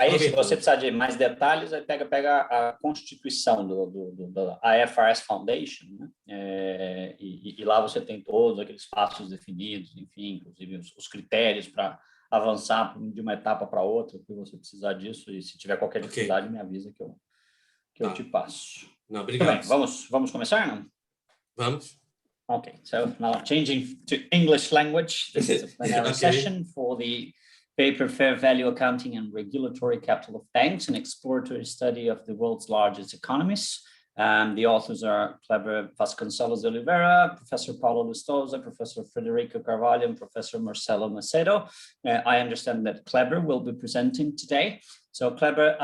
Aí, se você precisar de mais detalhes, aí pega a constituição do IFRS Foundation, né? E lá você tem todos aqueles passos definidos, enfim, inclusive os critérios para avançar de uma etapa para outra, que você precisar disso. E se tiver qualquer dificuldade, me avisa que eu te passo. Não, obrigado. Muito bem, vamos começar, não? Vamos. Okay, so now changing to English language. This is a plenary session for the paper Fair Value Accounting and Regulatory Capital of Banks, an exploratory study of the world's largest economies. The authors are Kleber Vasconcelos de Oliveira, Professor Paulo Lustosa, Professor Federico Carvalho, and Professor Marcelo Macedo. I understand that Kleber will be presenting today. So Kleber,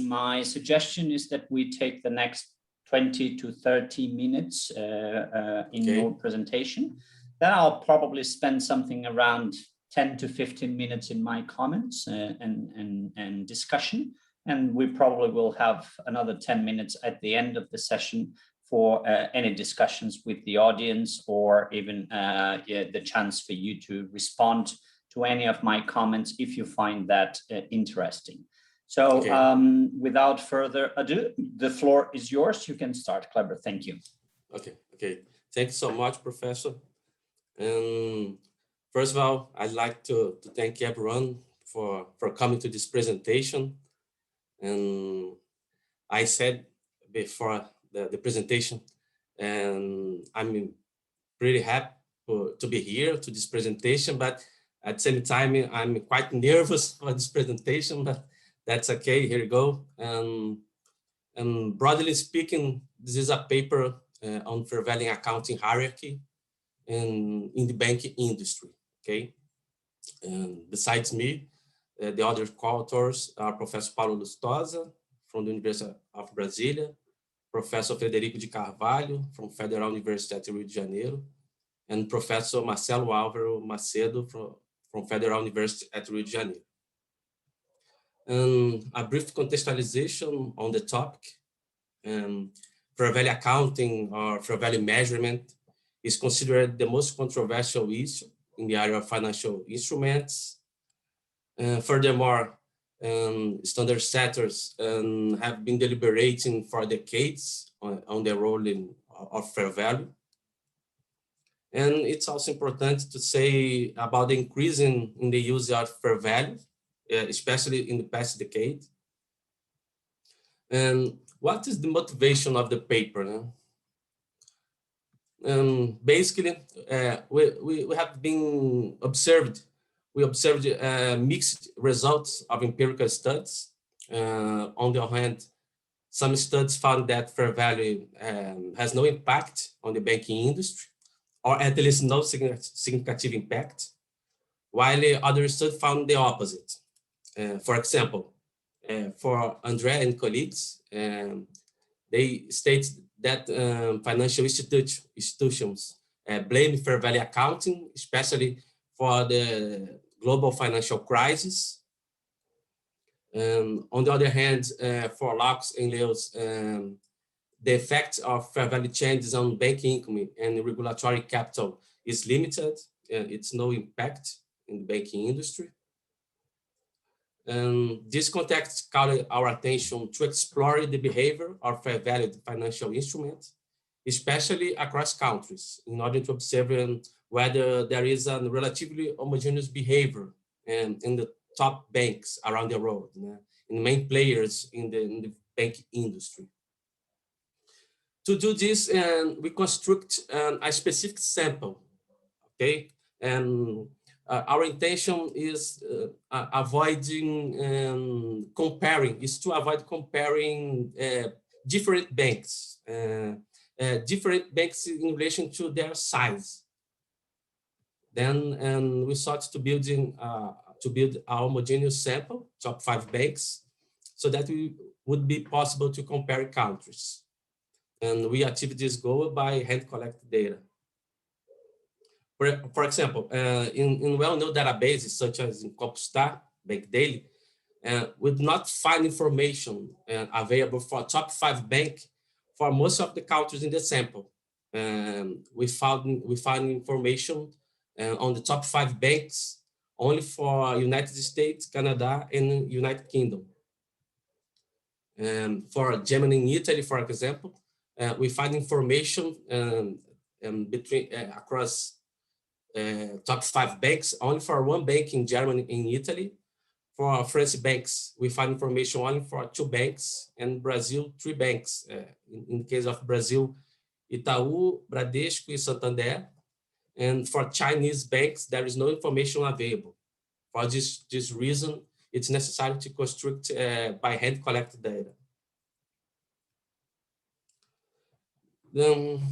my suggestion is that we take the next 20 to 30 minutes in your presentation. Then I'll probably spend something around 10 to 15 minutes in my comments and discussion. And we probably will have another 10 minutes at the end of the session for any discussions with the audience, or even the chance for you to respond to any of my comments if you find that interesting. So without further ado, the floor is yours. You can start, Kleber. Thank you. Okay. Thanks so much, Professor. And first of all, I'd like to thank everyone for coming to this presentation. And I said before the presentation, and I'm pretty happy to be here to this presentation, but at the same time, I'm quite nervous for this presentation, but that's okay, here you go. And broadly speaking, this is a paper on fair value accounting hierarchy in the banking industry, okay? And besides me, the other co-authors are Professor Paulo Lustosa from the University of Brasilia, Professor Federico de Carvalho from Federal University at Rio de Janeiro, and Professor Marcelo Álvaro Macedo from Federal University at Rio de Janeiro. And a brief contextualization on the topic. Fair value accounting or fair value measurement is considered the most controversial issue in the area of financial instruments. Furthermore, standard setters have been deliberating for decades on the role of fair value. And it's also important to say about the increase in the use of fair value, especially in the past decade. And what is the motivation of the paper? Basically, we have been observed. We observed mixed results of empirical studies. On the other hand, some studies found that fair value has no impact on the banking industry, or at least no significant impact, while other studies found the opposite. For example, for André and colleagues, they state that financial institutions blame fair value accounting, especially for the global financial crisis. On the other hand, for Laux and Leos, the effect of fair value changes on banking income and regulatory capital is limited. It's no impact in the banking industry. This context called our attention to explore the behavior of fair valued financial instruments, especially across countries, in order to observe whether there is a relatively homogeneous behavior in the top banks around the world, in main players in the banking industry. To do this, we construct a specific sample, okay? And our intention is to avoid comparing different banks in relation to their size. Then we sought to build a homogeneous sample, top 5 banks, so that we would be possible to compare countries. And we achieved this goal by hand collect data. For example, in well-known databases such as in Compustar, Bank Daily, we do not find information available for top 5 bank for most of the countries in the sample. We found information on the top 5 banks only for United States, Canada, and United Kingdom. And for Germany and Italy, for example, we find information between across top 5 banks, only for one bank in Germany and Italy. For French banks, we find information only for 2 banks, and Brazil, 3 banks. In case of Brazil, Itaú, Bradesco, and Santander. And for Chinese banks, there is no information available. For this reason, it's necessary to construct by hand collected data. Then,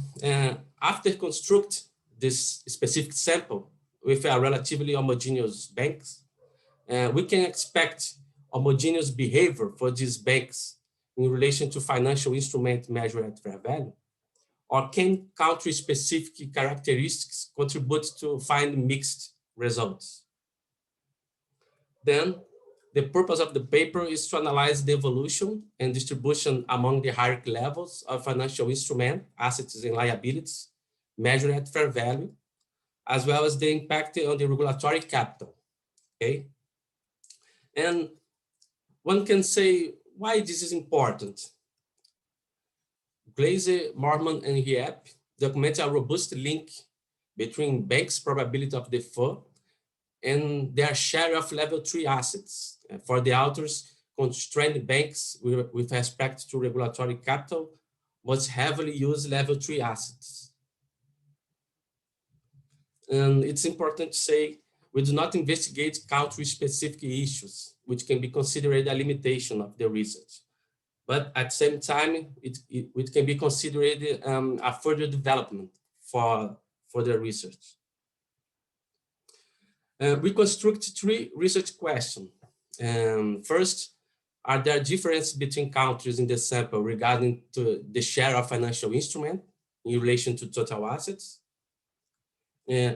after construct this specific sample with a relatively homogeneous banks, we can expect homogeneous behavior for these banks in relation to financial instrument measured at fair value? Or can country-specific characteristics contribute to find mixed results? Then, the purpose of the paper is to analyze the evolution and distribution among the hierarchy levels of financial instrument, assets and liabilities measured at fair value, as well as the impact on the regulatory capital, okay? And one can say why this is important. Glaser, Mormon, and Riep document a robust link between banks' probability of default and their share of level 3 assets. For the authors, constrained banks with respect to regulatory capital must heavily use level 3 assets. And it's important to say, we do not investigate country-specific issues, which can be considered a limitation of the research. But at the same time, it can be considered a further development for the research. We construct 3 research questions. First, are there differences between countries in the sample regarding to the share of financial instrument in relation to total assets?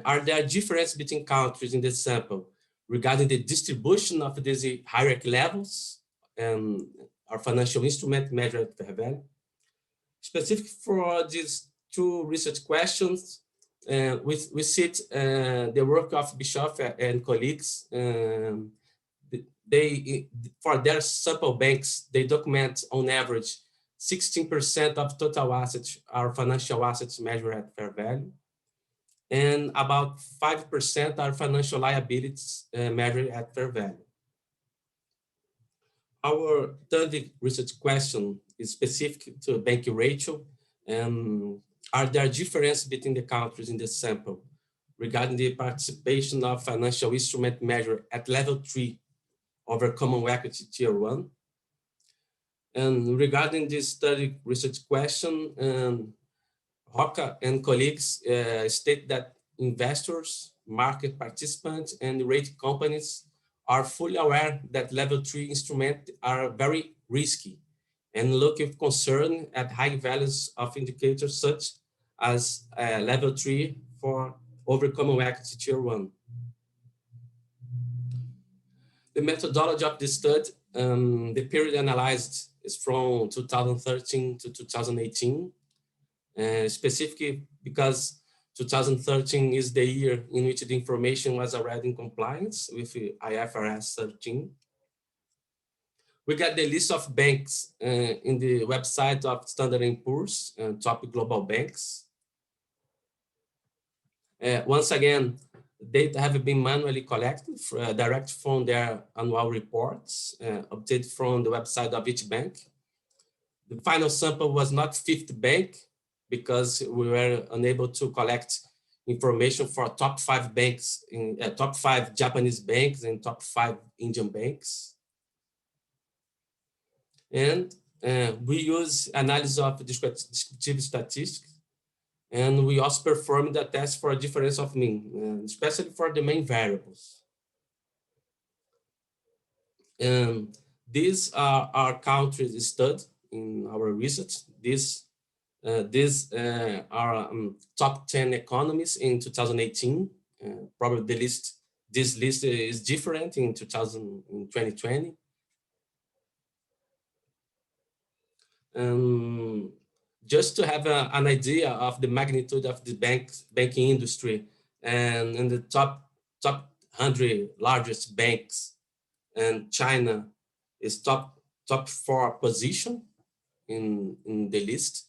Are there differences between countries in the sample regarding the distribution of these hierarchy levels or financial instrument measured at fair value? Specific for these 2 research questions, we cite the work of Bischoff and colleagues. For their sample banks, they document on average 16% of total assets are financial assets measured at fair value, and about 5% are financial liabilities measured at fair value. Our third research question is specific to banking ratio. Are there differences between the countries in the sample regarding the participation of financial instrument measured at level 3 over common equity tier 1? And regarding this study research question, Roca and colleagues state that investors, market participants, and rating companies are fully aware that level 3 instruments are very risky and look with concern at high values of indicators such as level 3 for over common equity tier 1. The methodology of this study, the period analyzed is from 2013 to 2018, specifically because 2013 is the year in which the information was already in compliance with IFRS 13. We got the list of banks in the website of Standard & Poor's, top global banks. Once again, data have been manually collected direct from their annual reports, obtained from the website of each bank. The final sample was not 50 bank because we were unable to collect information for top 5 banks, in top 5 Japanese banks and top 5 Indian banks. And we use analysis of descriptive statistics. And we also performed a test for a difference of mean, especially for the main variables. And these are our countries studied in our research. These are top 10 economies in 2018. Probably this list is different in 2020. Just to have an idea of the magnitude of the banking industry, and in the top 100 largest banks, and China is top 4 position in the list.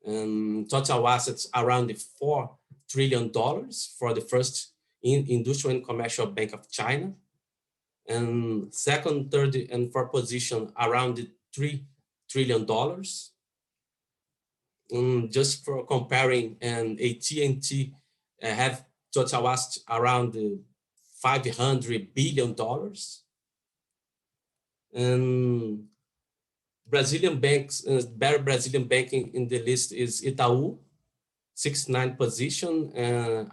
And total assets around $4 trillion for the first industrial and commercial bank of China. And second, third, and fourth position around $3 trillion. Just for comparing, and AT&T have total assets around $500 billion. And Brazilian banks, better Brazilian banking in the list is Itaú, 69th position,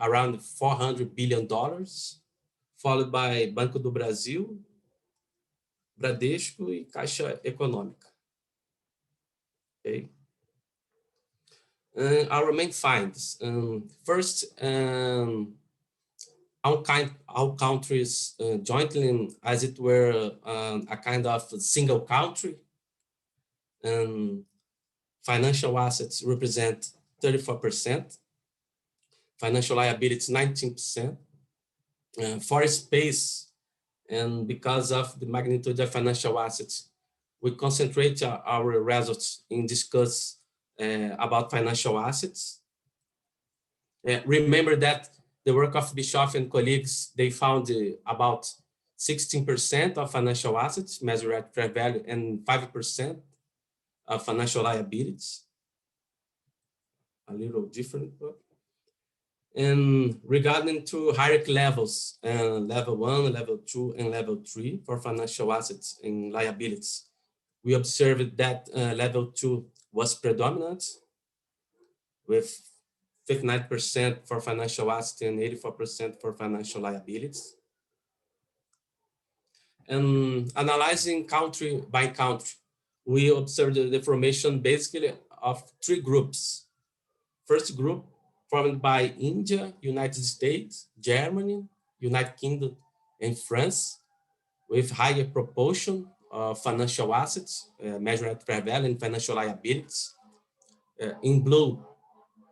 around $400 billion, followed by Banco do Brasil, Bradesco, e Caixa Econômica. Okay. Our main finds. First, all countries jointly, as it were, a kind of single country. And financial assets represent 34%, financial liabilities 19%. For space, and because of the magnitude of financial assets, we concentrate our results in discuss about financial assets. Remember that the work of Bischoff and colleagues, they found about 16% of financial assets measured at fair value and 5% of financial liabilities. A little different, but. And regarding to hierarchy levels, level 1, level 2, and level 3 for financial assets and liabilities, we observed that level 2 was predominant, with 59% for financial assets and 84% for financial liabilities. And analyzing country by country, we observed the formation basically of 3 groups. First group formed by India, United States, Germany, United Kingdom, and France, with higher proportion of financial assets measured at fair value and financial liabilities. In blue,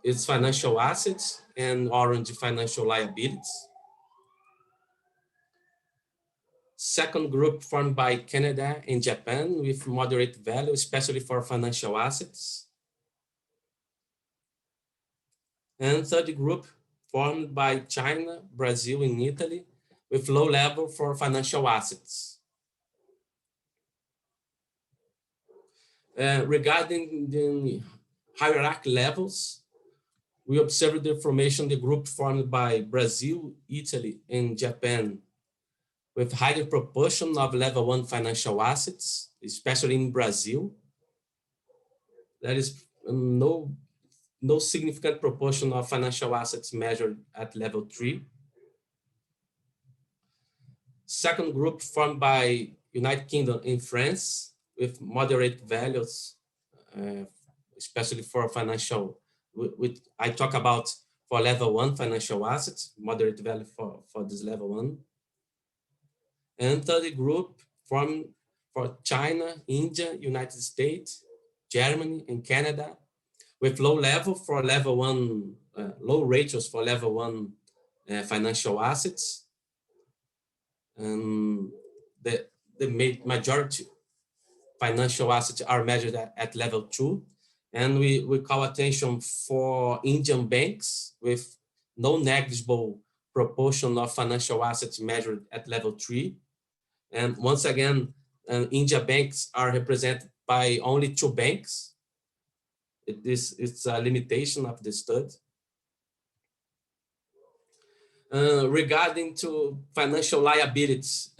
it's financial assets, and orange, financial liabilities. Second group formed by Canada and Japan with moderate value, especially for financial assets. And third group formed by China, Brazil, and Italy with low level for financial assets. Regarding the hierarchy levels, we observed the formation of the group formed by Brazil, Italy, and Japan with higher proportion of level 1 financial assets, especially in Brazil. There is no significant proportion of financial assets measured at level 3. Second group formed by United Kingdom and France with moderate values, especially for financial, I talk about for level 1 financial assets, moderate value for this level 1. And third group formed for China, India, United States, Germany, and Canada with low level for level 1, low ratios for level 1 financial assets. The majority financial assets are measured at level 2. And we call attention for Indian banks with no negligible proportion of financial assets measured at level 3. And once again, India banks are represented by only 2 banks. It's a limitation of the study. Regarding to financial liabilities,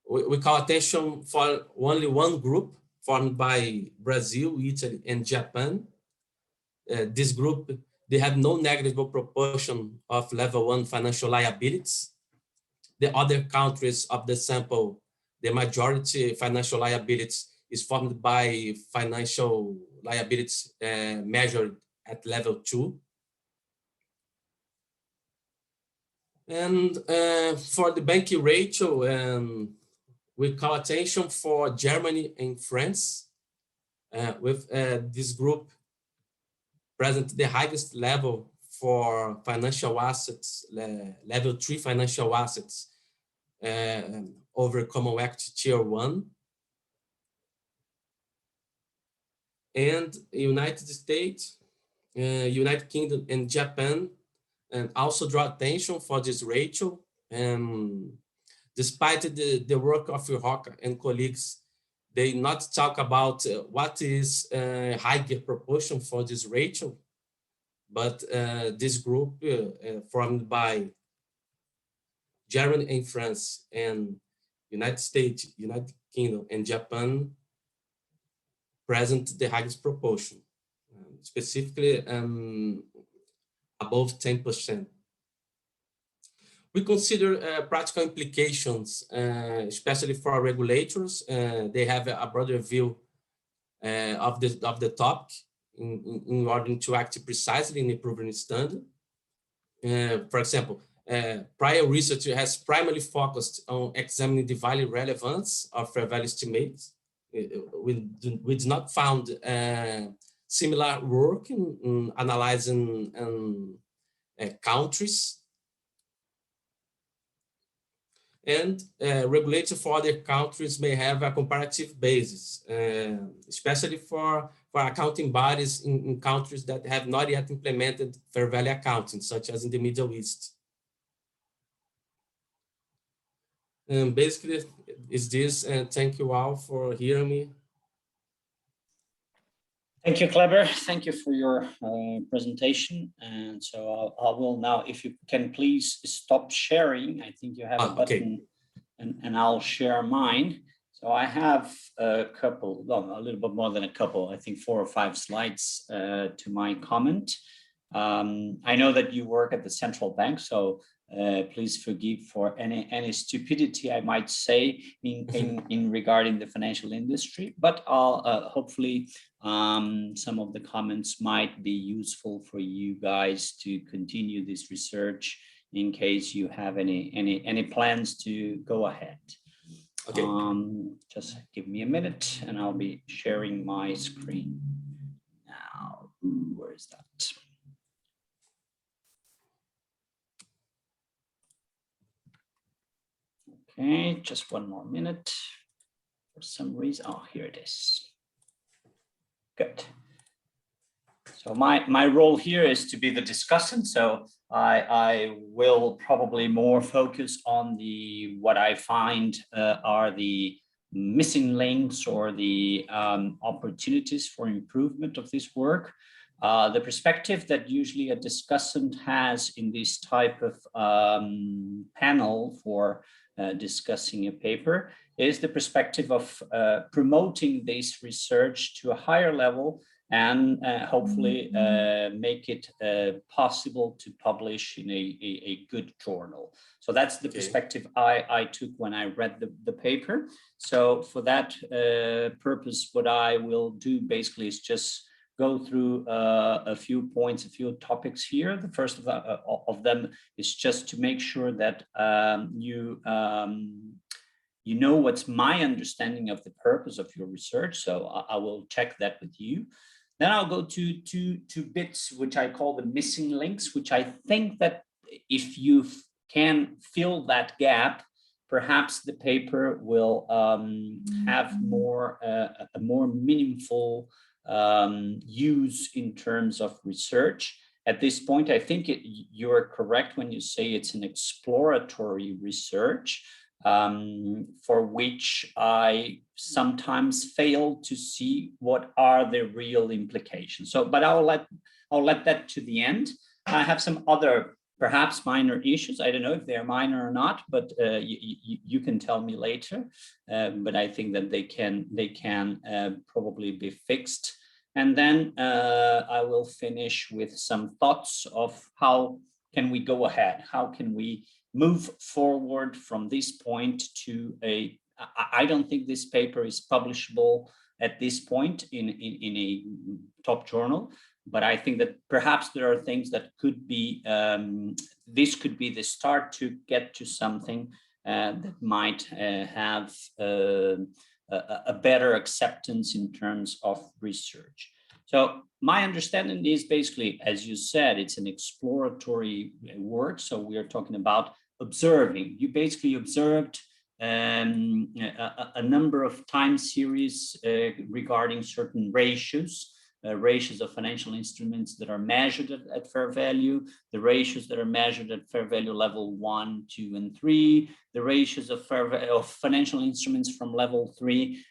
we call attention for only one group formed by Brazil, Italy, and Japan. This group, they have no negligible proportion of level 1 financial liabilities. The other countries of the sample, the majority financial liabilities is formed by financial liabilities measured at level 2. And for the banking ratio, we call attention for Germany and France with this group present the highest level for financial assets, level 3 financial assets over Common Equity Tier 1. And United States, United Kingdom, and Japan, and also draw attention for this ratio. Despite the work of Roca and colleagues, they not talk about what is a higher proportion for this ratio, but this group formed by Germany and France and United States, United Kingdom, and Japan present the highest proportion, specifically above 10%. We consider practical implications, especially for regulators. They have a broader view of the topic in order to act precisely in improving the standard. For example, prior research has primarily focused on examining the value relevance of fair value estimates. We did not found similar work in analyzing countries. And regulators for other countries may have a comparative basis, especially for accounting bodies in countries that have not yet implemented fair value accounting, such as in the Middle East. Basically, is this, and thank you all for hearing me. Thank you, Kleber. Thank you for your presentation. And so I will now, if you can please stop sharing. I think you have a button, okay. and I'll share mine. So I have a couple, well, a little bit more than a couple, I think 4 or 5 slides to my comment. I know that you work at the central bank, so please forgive for any stupidity I might say in regarding the financial industry, but I'll hopefully some of the comments might be useful for you guys to continue this research in case you have any plans to go ahead. Okay. Just give me a minute and I'll be sharing my screen now. Where is that? Okay, just one more minute. For some reason, oh, here it is. Good. So my role here is to be the discussant. So I will probably more focus on what I find are the missing links or the opportunities for improvement of this work. The perspective that usually a discussant has in this type of panel for discussing a paper is the perspective of promoting this research to a higher level and hopefully make it possible to publish in a good journal. So that's the perspective I took when I read the paper. So for that purpose, what I will do basically is just go through a few points, a few topics here. The first of them is just to make sure that you know what's my understanding of the purpose of your research. So I will check that with you. Then I'll go to two bits, which I call the missing links, which I think that if you can fill that gap, perhaps the paper will have a more meaningful use in terms of research. At this point, I think you're correct when you say it's an exploratory research for which I sometimes fail to see what are the real implications. So, but I'll let that to the end. I have some other perhaps minor issues. I don't know if they're minor or not, but you can tell me later. But I think that they can probably be fixed. And then I will finish with some thoughts of how can we go ahead? How can we move forward from this point to I don't think this paper is publishable at this point in a top journal, but I think that perhaps there are things that could be, this could be the start to get to something that might have a better acceptance in terms of research. So my understanding is basically, as you said, it's an exploratory work. So we are talking about observing. You basically observed a number of time series regarding certain ratios of financial instruments that are measured at fair value, the ratios that are measured at fair value level 1, 2, and 3, the ratios of financial instruments from level 3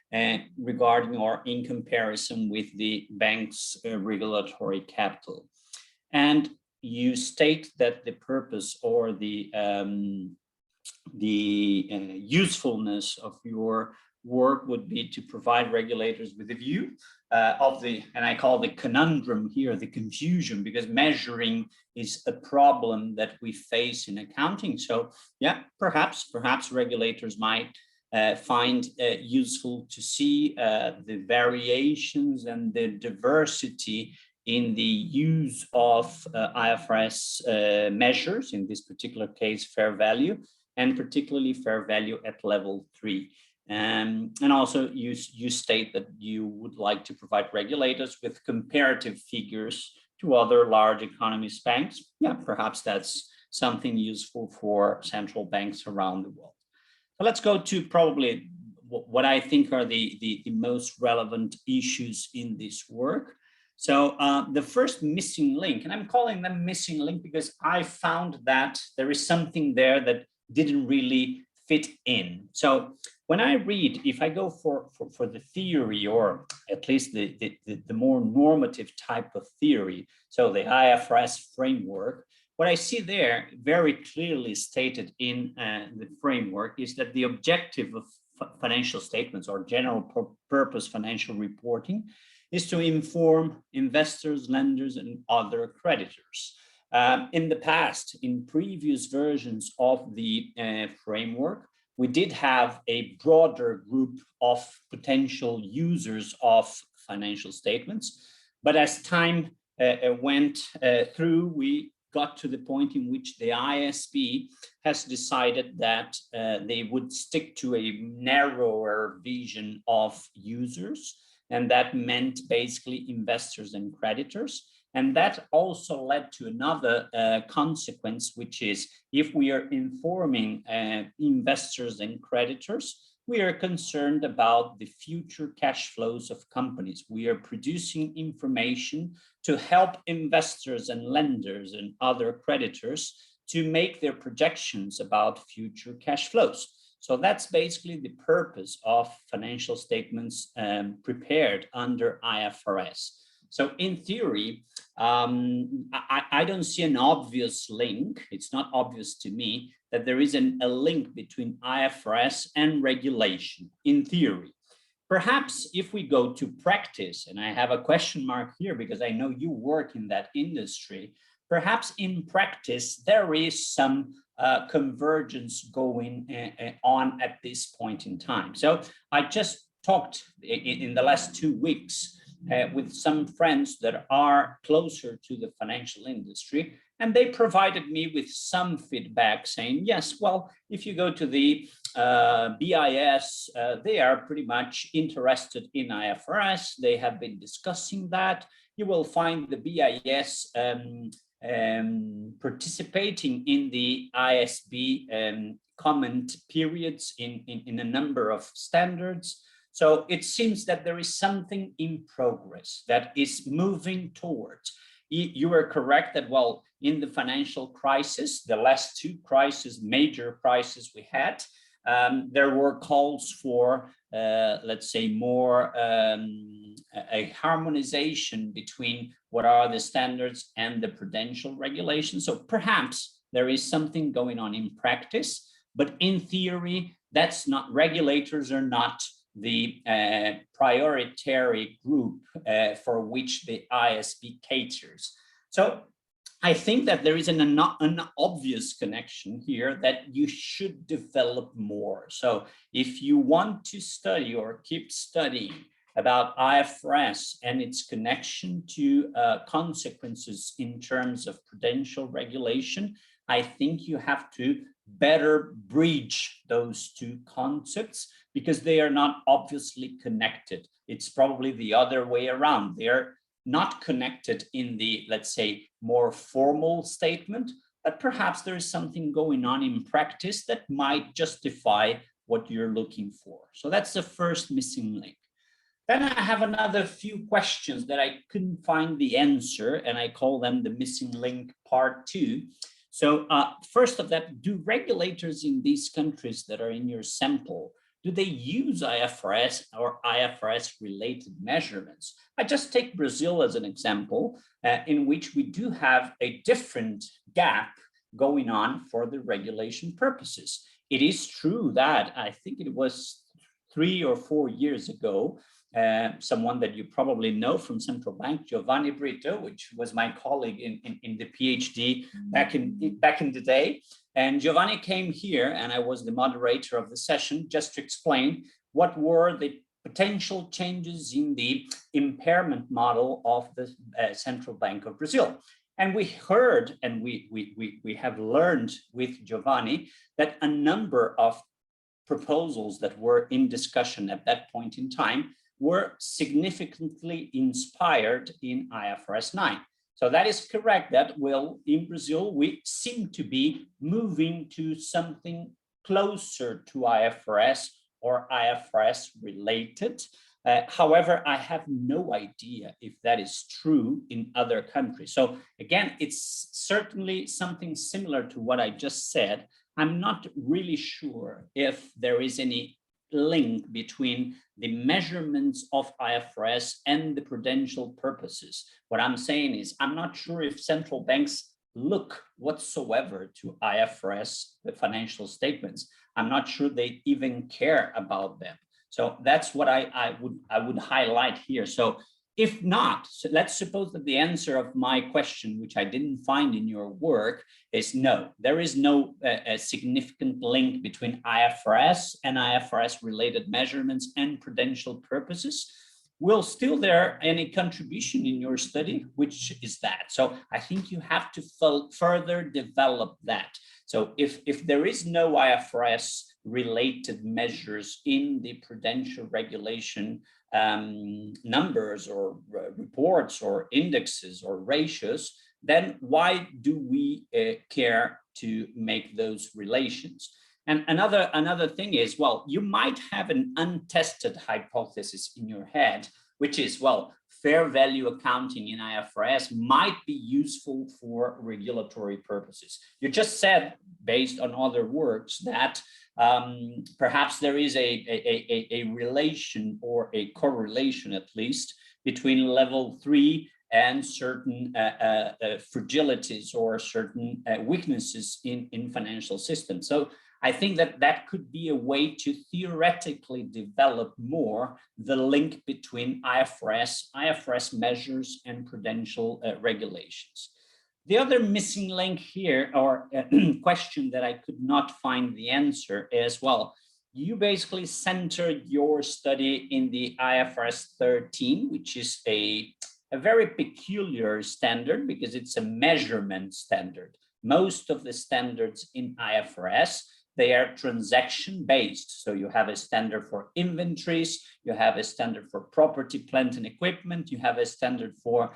regarding or in comparison with the bank's regulatory capital. And you state that the purpose or the usefulness of your work would be to provide regulators with a view of the, and I call the conundrum here, the confusion, because measuring is a problem that we face in accounting. So yeah, perhaps regulators might find useful to see the variations and the diversity in the use of IFRS measures, in this particular case, fair value, and particularly fair value at level 3. And also you state that you would like to provide regulators with comparative figures to other large economies banks. Yeah, perhaps that's something useful for central banks around the world. So let's go to probably what I think are the most relevant issues in this work. So the first missing link, and I'm calling them missing link because I found that there is something there that didn't really fit in. So when I read, if I go for the theory, or at least the more normative type of theory, so the IFRS framework, what I see there very clearly stated in the framework is that the objective of financial statements or general purpose financial reporting is to inform investors, lenders, and other creditors. In the past, in previous versions of the framework, we did have a broader group of potential users of financial statements. But as time went through, we got to the point in which the ISB has decided that they would stick to a narrower vision of users. And that meant basically investors and creditors. And that also led to another consequence, which is if we are informing investors and creditors, we are concerned about the future cash flows of companies. We are producing information to help investors and lenders and other creditors to make their projections about future cash flows. So that's basically the purpose of financial statements prepared under IFRS. So in theory, I don't see an obvious link. It's not obvious to me that there is a link between IFRS and regulation in theory. Perhaps if we go to practice, and I have a question mark here because I know you work in that industry, perhaps in practice, there is some convergence going on at this point in time. So I just talked in the last 2 weeks with some friends that are closer to the financial industry, and they provided me with some feedback saying, yes, well, if you go to the BIS, they are pretty much interested in IFRS. They have been discussing that. You will find the BIS participating in the ISB comment periods in a number of standards. So it seems that there is something in progress that is moving towards. You are correct that, well, in the financial crisis, the last 2 major crises we had, there were calls for, let's say, more a harmonization between what are the standards and the prudential regulations. So perhaps there is something going on in practice, but in theory, that's not, regulators are not the prioritary group for which the ISB caters. So I think that there is an obvious connection here that you should develop more. So if you want to study or keep studying about IFRS and its connection to consequences in terms of prudential regulation, I think you have to better bridge those 2 concepts because they are not obviously connected. It's probably the other way around. They're not connected in the, let's say, more formal statement, but perhaps there is something going on in practice that might justify what you're looking for. So that's the first missing link. Then I have another few questions that I couldn't find the answer, and I call them the missing link part 2. So first of that, do regulators in these countries that are in your sample, do they use IFRS or IFRS related measurements? I just take Brazil as an example, in which we do have a different gap going on for the regulation purposes. It is true that I think it was 3 or 4 years ago, someone that you probably know from Central Bank, Giovanni Brito, which was my colleague in the PhD back in the day. And Giovanni came here, and I was the moderator of the session, just to explain what were the potential changes in the impairment model of the Central Bank of Brazil. And we heard, and we have learned with Giovanni, that a number of proposals that were in discussion at that point in time were significantly inspired in IFRS 9. So that is correct, that in Brazil, we seem to be moving to something closer to IFRS or IFRS related. However, I have no idea if that is true in other countries. So again, it's certainly something similar to what I just said. I'm not really sure if there is any link between the measurements of IFRS and the prudential purposes. What I'm saying is, I'm not sure if central banks look whatsoever to IFRS, the financial statements. I'm not sure they even care about them. So that's what I would highlight here. So if not, so let's suppose that the answer of my question, which I didn't find in your work, is no. There is no significant link between IFRS and IFRS related measurements and prudential purposes. Will still there any contribution in your study, which is that? So I think you have to further develop that. So if there is no IFRS related measures in the prudential regulation numbers or reports or indexes or ratios, then why do we care to make those relations? And another thing is, well, you might have an untested hypothesis in your head, which is, well, fair value accounting in IFRS might be useful for regulatory purposes. You just said, based on other works, that perhaps there is a relation or a correlation, at least, between level 3 and certain fragilities or certain weaknesses in financial systems. So I think that could be a way to theoretically develop more the link between IFRS measures and prudential regulations. The other missing link here, or question that I could not find the answer is, well, you basically centered your study in the IFRS 13, which is a very peculiar standard because it's a measurement standard. Most of the standards in IFRS, they are transaction-based. So you have a standard for inventories, you have a standard for property, plant, and equipment, you have a standard for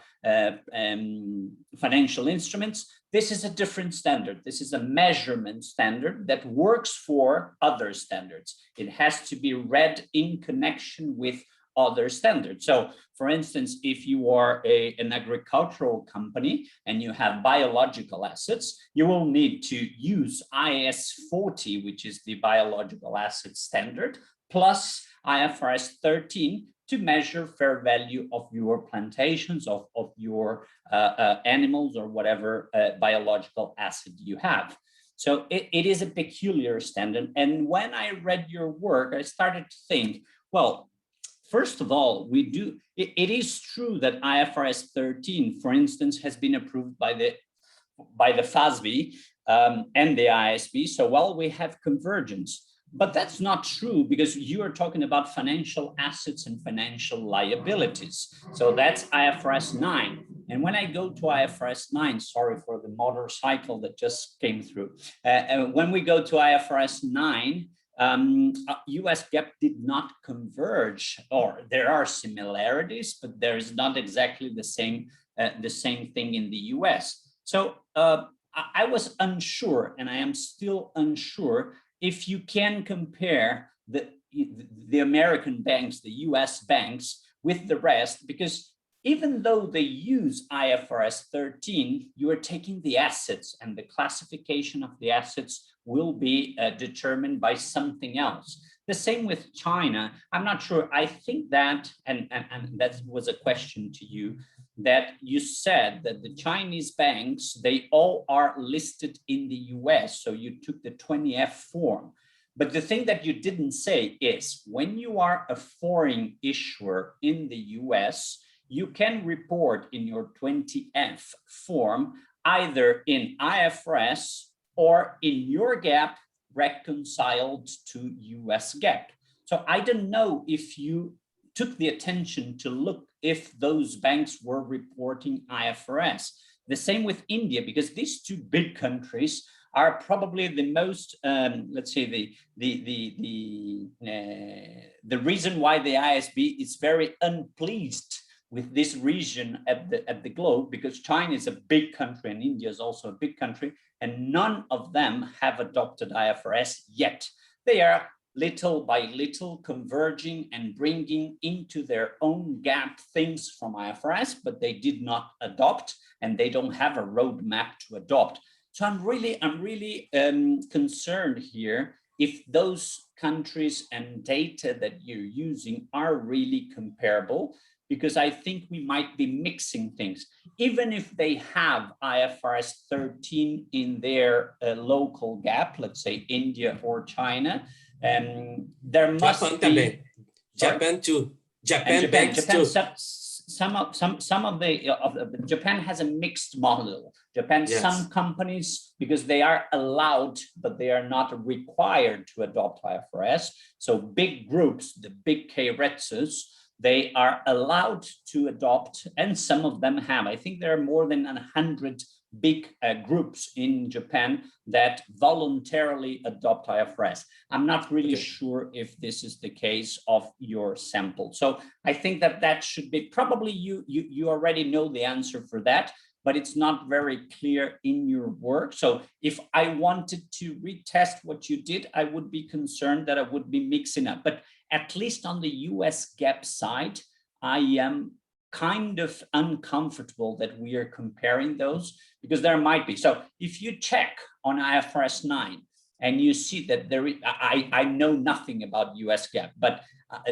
financial instruments. This is a different standard. This is a measurement standard that works for other standards. It has to be read in connection with other standards. So for instance, if you are an agricultural company and you have biological assets, you will need to use IAS 40, which is the biological asset standard, plus IFRS 13 to measure fair value of your plantations, of your animals or whatever biological asset you have. So it is a peculiar standard. And when I read your work, I started to think, well, first of all, it is true that IFRS 13, for instance, has been approved by the FASB and the IASB. So, well, we have convergence. But that's not true because you are talking about financial assets and financial liabilities. So that's IFRS 9. And when I go to IFRS 9, sorry for the motorcycle that just came through. When we go to IFRS 9, US GAAP did not converge, or there are similarities, but there is not exactly the same thing in the US. So I was unsure, and I am still unsure, if you can compare the American banks, the US banks, with the rest, because even though they use IFRS 13, you are taking the assets, and the classification of the assets will be determined by something else. The same with China. I'm not sure. I think that, and that was a question to you, that you said that the Chinese banks, they all are listed in the US. So you took the 20F form. But the thing that you didn't say is, when you are a foreign issuer in the US, you can report in your 20F form either in IFRS or in your GAAP reconciled to US GAAP. So I don't know if you took the attention to look if those banks were reporting IFRS. The same with India, because these two big countries are probably the most, let's say, the reason why the ISB is very unpleased with this region at the globe, because China is a big country and India is also a big country, and none of them have adopted IFRS yet. They are little by little converging and bringing into their own GAAP things from IFRS, but they did not adopt, and they don't have a roadmap to adopt. So I'm really concerned here if those countries and data that you're using are really comparable, because I think we might be mixing things. Even if they have IFRS 13 in their local GAAP, let's say India or China, there must be... Japan too. Japan banks too. Some of the Japan has a mixed model. Japan, yes. Some companies, because they are allowed, but they are not required to adopt IFRS. So big groups, the big Keiretsus, they are allowed to adopt, and some of them have. I think there are more than 100 big groups in Japan that voluntarily adopt IFRS. I'm not really sure if this is the case of your sample. So I think that should be, probably you already know the answer for that, but it's not very clear in your work. So if I wanted to retest what you did, I would be concerned that I would be mixing up. But at least on the US GAAP side, I am kind of uncomfortable that we are comparing those, because there might be. So if you check on IFRS 9 and you see that there is, I know nothing about US GAAP, but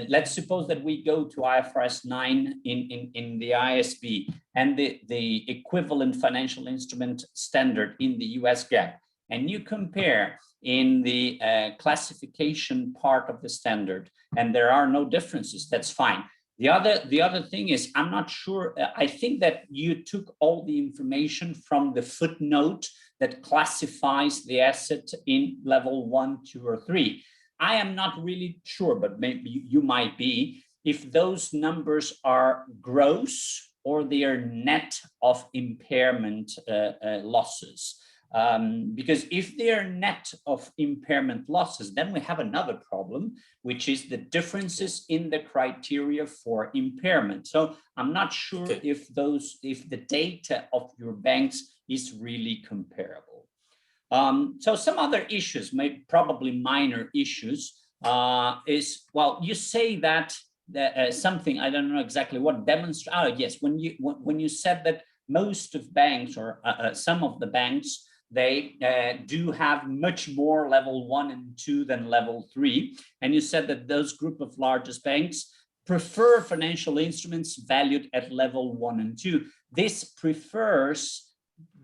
let's suppose that we go to IFRS 9 in the ISB and the equivalent financial instrument standard in the US GAAP, and you compare in the classification part of the standard, and there are no differences, that's fine. The other thing is, I'm not sure, I think that you took all the information from the footnote that classifies the asset in level 1, 2, or 3. I am not really sure, but maybe you might be, if those numbers are gross or they are net of impairment losses. Because if they are net of impairment losses, then we have another problem, which is the differences in the criteria for impairment. So I'm not sure if the data of your banks is really comparable. So some other issues, probably minor issues, is, well, you say that something, I don't know exactly what, demonstrate. Oh yes, when you said that most of banks, or some of the banks, they do have much more level 1 and 2 than level 3. And you said that those group of largest banks prefer financial instruments valued at level 1 and 2. This prefers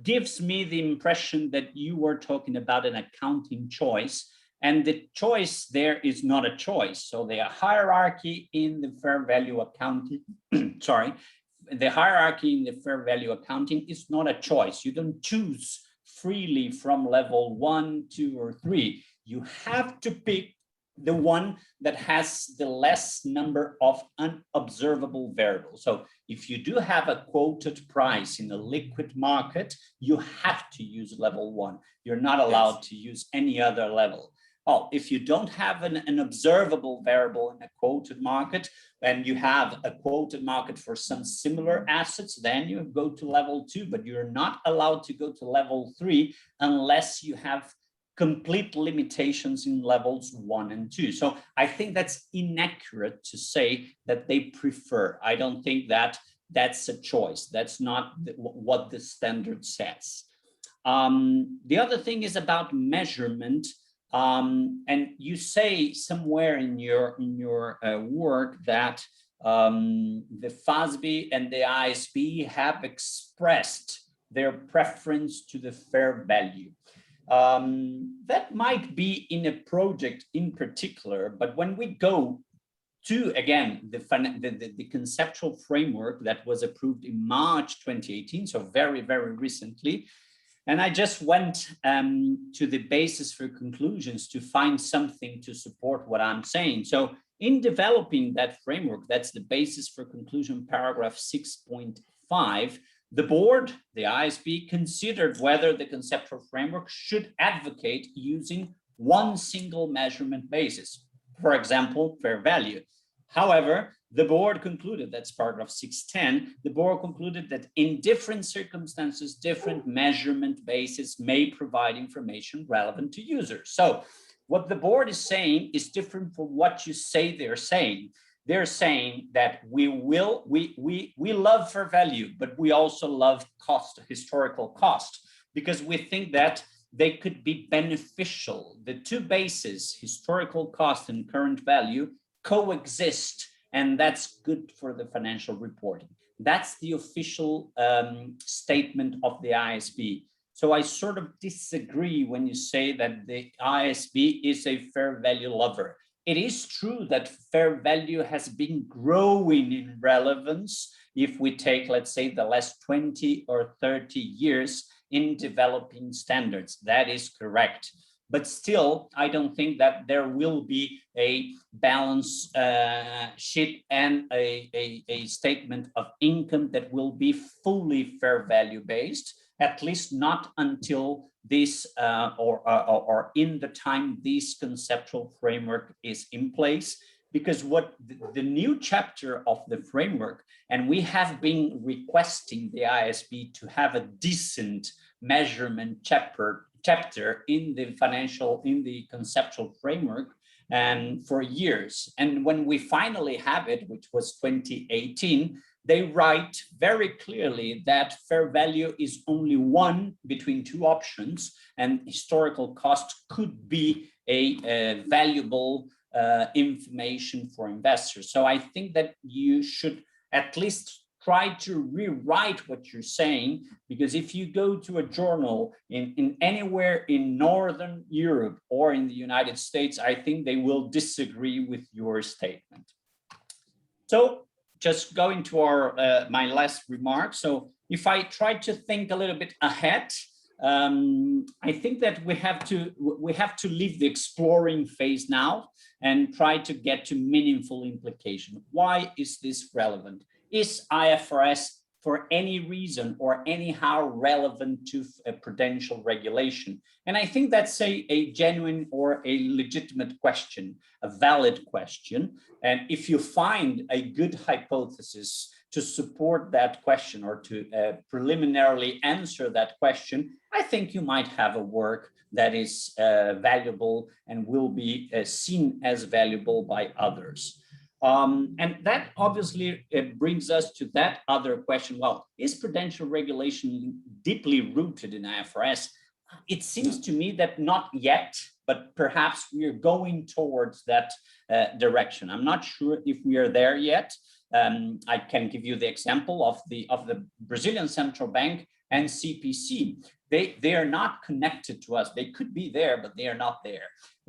gives me the impression that you were talking about an accounting choice, and the choice there is not a choice. So the hierarchy in the fair value accounting, sorry, the hierarchy in the fair value accounting is not a choice. You don't choose freely from level 1, 2, or 3. You have to pick the one that has the less number of unobservable variables. So if you do have a quoted price in a liquid market, you have to use level 1. You're not allowed to use any other level. Well, if you don't have an observable variable in a quoted market, and you have a quoted market for some similar assets, then you go to level 2, but you're not allowed to go to level 3 unless you have complete limitations in levels 1 and 2. So I think that's inaccurate to say that they prefer. I don't think that that's a choice. That's not what the standard says. The other thing is about measurement. And you say somewhere in your work that the FASB and the ISB have expressed their preference to the fair value. That might be in a project in particular, but when we go to, again, the conceptual framework that was approved in March 2018, so very, very recently, and I just went to the basis for conclusions to find something to support what I'm saying. So in developing that framework, that's the basis for conclusion, paragraph 6.5, the board, the ISB, considered whether the conceptual framework should advocate using one single measurement basis, for example, fair value. However, the board concluded, that's paragraph 610, the board concluded that in different circumstances, different measurement bases may provide information relevant to users. So what the board is saying is different from what you say they're saying. They're saying that we love fair value, but we also love cost, historical cost, because we think that they could be beneficial. The two bases, historical cost and current value, coexist, and that's good for the financial reporting. That's the official statement of the ISB. So I sort of disagree when you say that the ISB is a fair value lover. It is true that fair value has been growing in relevance if we take, let's say, the last 20 or 30 years in developing standards. That is correct. But still, I don't think that there will be a balance sheet and a statement of income that will be fully fair value based, at least not until this or in the time this conceptual framework is in place. Because what the new chapter of the framework, and we have been requesting the ISB to have a decent measurement chapter in the conceptual framework and for years. And when we finally have it, which was 2018, they write very clearly that fair value is only one between two options, and historical cost could be a valuable information for investors. So I think that you should at least try to rewrite what you're saying, because if you go to a journal in anywhere in Northern Europe or in the United States, I think they will disagree with your statement. So just going to our my last remark. So if I try to think a little bit ahead, I think that we have to leave the exploring phase now and try to get to meaningful implication. Why is this relevant? Is IFRS for any reason or anyhow relevant to a prudential regulation? And I think that's a genuine or a legitimate question, a valid question. And if you find a good hypothesis to support that question or to preliminarily answer that question, I think you might have a work that is valuable and will be seen as valuable by others. And that obviously brings us to that other question. Well, is prudential regulation deeply rooted in IFRS? It seems to me that not yet, but perhaps we are going towards that direction. I'm not sure if we are there yet. I can give you the example of the Brazilian Central Bank and CPC. They are not connected to us. They could be there, but they are not there.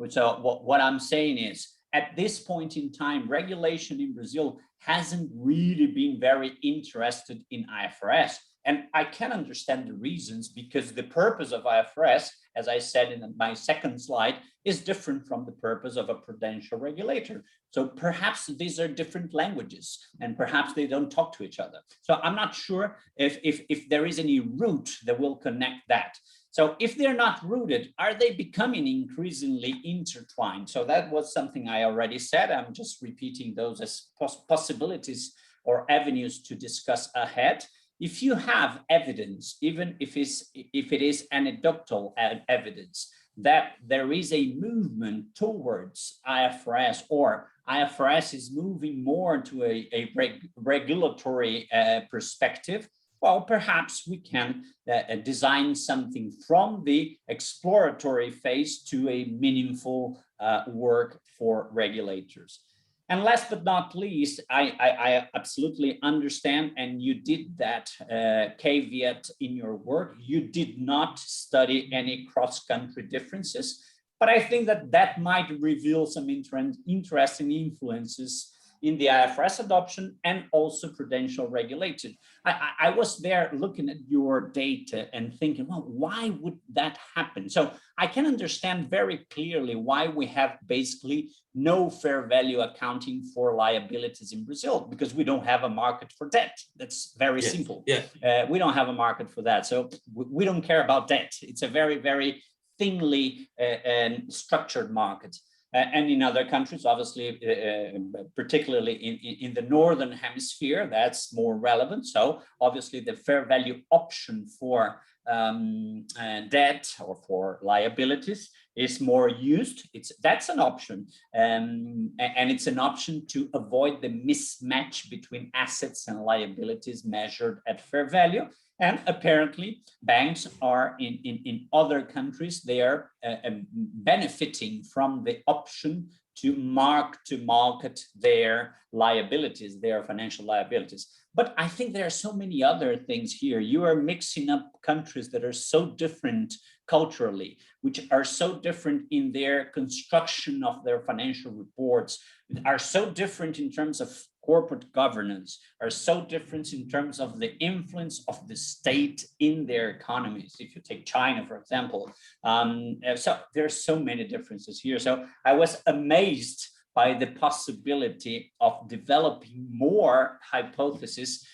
So what I'm saying is, at this point in time, regulation in Brazil hasn't really been very interested in IFRS. And I can understand the reasons, because the purpose of IFRS, as I said in my second slide, is different from the purpose of a prudential regulator. So perhaps these are different languages, and perhaps they don't talk to each other. So I'm not sure if there is any root that will connect that. So if they're not rooted, are they becoming increasingly intertwined? So that was something I already said. I'm just repeating those as possibilities or avenues to discuss ahead. If you have evidence, even if it is anecdotal evidence, that there is a movement towards IFRS, or IFRS is moving more to a regulatory perspective, well, perhaps we can design something from the exploratory phase to a meaningful work for regulators. And last but not least, I absolutely understand, and you did that caveat in your work. You did not study any cross-country differences, but I think that that might reveal some interesting influences in the IFRS adoption and also prudential regulation. I was there looking at your data and thinking, well, why would that happen? So I can understand very clearly why we have basically no fair value accounting for liabilities in Brazil, because we don't have a market for debt. That's very simple. Yeah. We don't have a market for that. So we don't care about debt. It's a very, very thinly structured market. And in other countries, obviously, particularly in the Northern Hemisphere, that's more relevant. So obviously the fair value option for debt or for liabilities is more used. That's an option. And it's an option to avoid the mismatch between assets and liabilities measured at fair value. And apparently banks are in other countries, they are benefiting from the option to market their liabilities, their financial liabilities. But I think there are so many other things here. You are mixing up countries that are so different culturally, which are so different in their construction of their financial reports, are so different in terms of corporate governance, are so different in terms of the influence of the state in their economies. If you take China, for example, so there's so many differences here. So I was amazed by the possibility of developing more hypotheses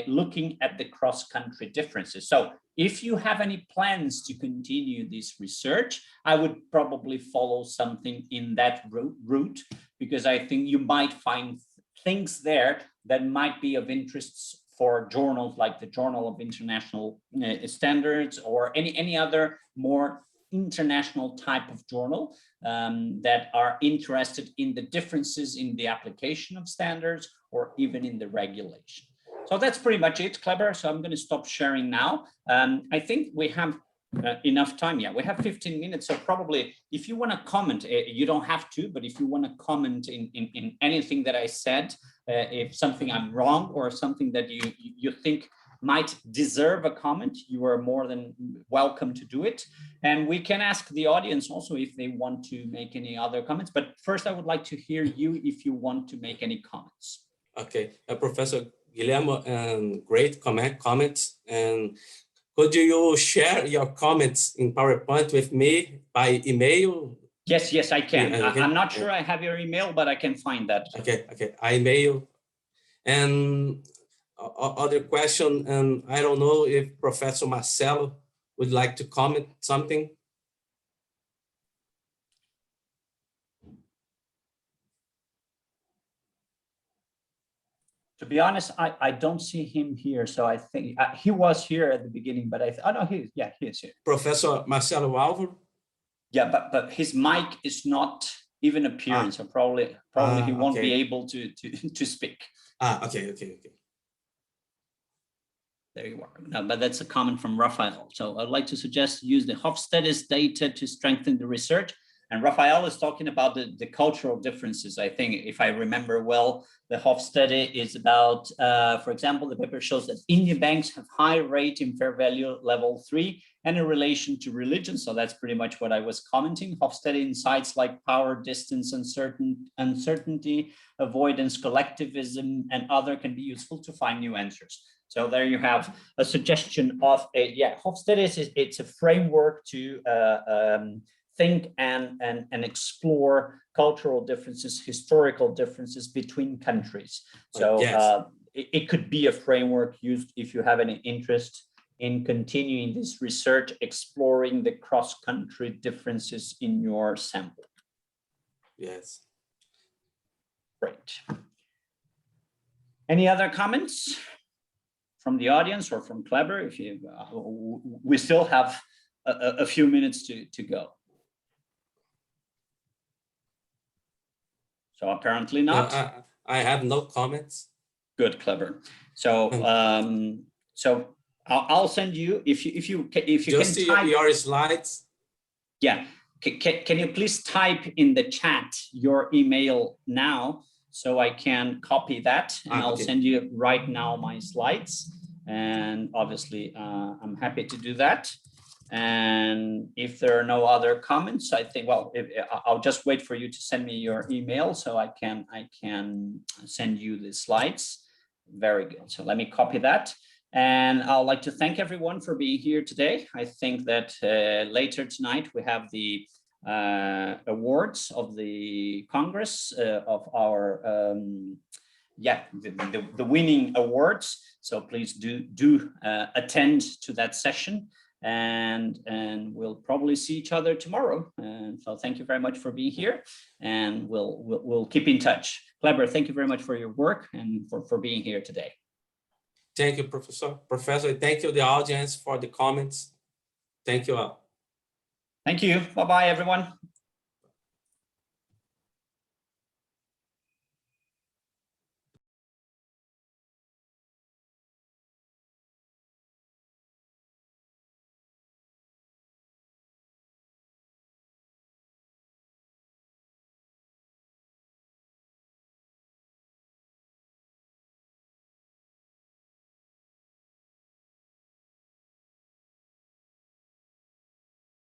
looking at the cross-country differences. So if you have any plans to continue this research, I would probably follow something in that route, because I think you might find things there that might be of interest for journals like the Journal of International Standards or any other more international type of journal that are interested in the differences in the application of standards or even in the regulation. So that's pretty much it, Kleber. So I'm going to stop sharing now. I think we have enough time. Yeah, we have 15 minutes. So probably if you want to comment, you don't have to, but if you want to comment in anything that I said, if something I'm wrong or something that you think might deserve a comment, you are more than welcome to do it. And we can ask the audience also if they want to make any other comments. But first, I would like to hear you if you want to make any comments. Okay, Professor Guillermo, great comments. And could you share your comments in PowerPoint with me by email? Yes, I can. Yeah, okay. I'm not sure I have your email, but I can find that. Okay, I mail. And other question, and I don't know if Professor Marcelo would like to comment something. To be honest, I don't see him here. So I think he was here at the beginning, but oh no, he is here. Professor Marcelo Álvaro? Yeah, but his mic is not even appearing, so probably he won't be able to speak. Okay. There you are. No, but that's a comment from Rafael. So I'd like to suggest use the Hofstede's data to strengthen the research. And Raphael is talking about the cultural differences. I think, if I remember well, the Hofstede is about, for example, the paper shows that Indian banks have high rate in fair value level 3 and in relation to religion. So that's pretty much what I was commenting. Hofstede insights like power, distance, uncertainty, avoidance, collectivism, and other can be useful to find new answers. So there you have a suggestion of Hofstede it's a framework to think and explore cultural differences, historical differences between countries. So yes. It could be a framework used if you have any interest in continuing this research, exploring the cross-country differences in your sample. Yes. Great. Any other comments from the audience or from Kleber? If you, we still have a few minutes to go. So apparently not. I have no comments. Good, Kleber. So so I'll send you if you just can type your slides. Yeah, can you please type in the chat your email now so I can copy that, and I'll send you right now my slides. And obviously, I'm happy to do that. And if there are no other comments, I think, well, I'll just wait for you to send me your email so I can send you the slides. Very good. So let me copy that. And I'd like to thank everyone for being here today. I think that later tonight we have the awards of the Congress of our the winning awards. So please do attend to that session, and we'll probably see each other tomorrow. And so thank you very much for being here, and we'll keep in touch. Kleber, thank you very much for your work and for being here today. Thank you, Professor. Thank you, the audience, for the comments. Thank you all. Thank you. Bye-bye, everyone.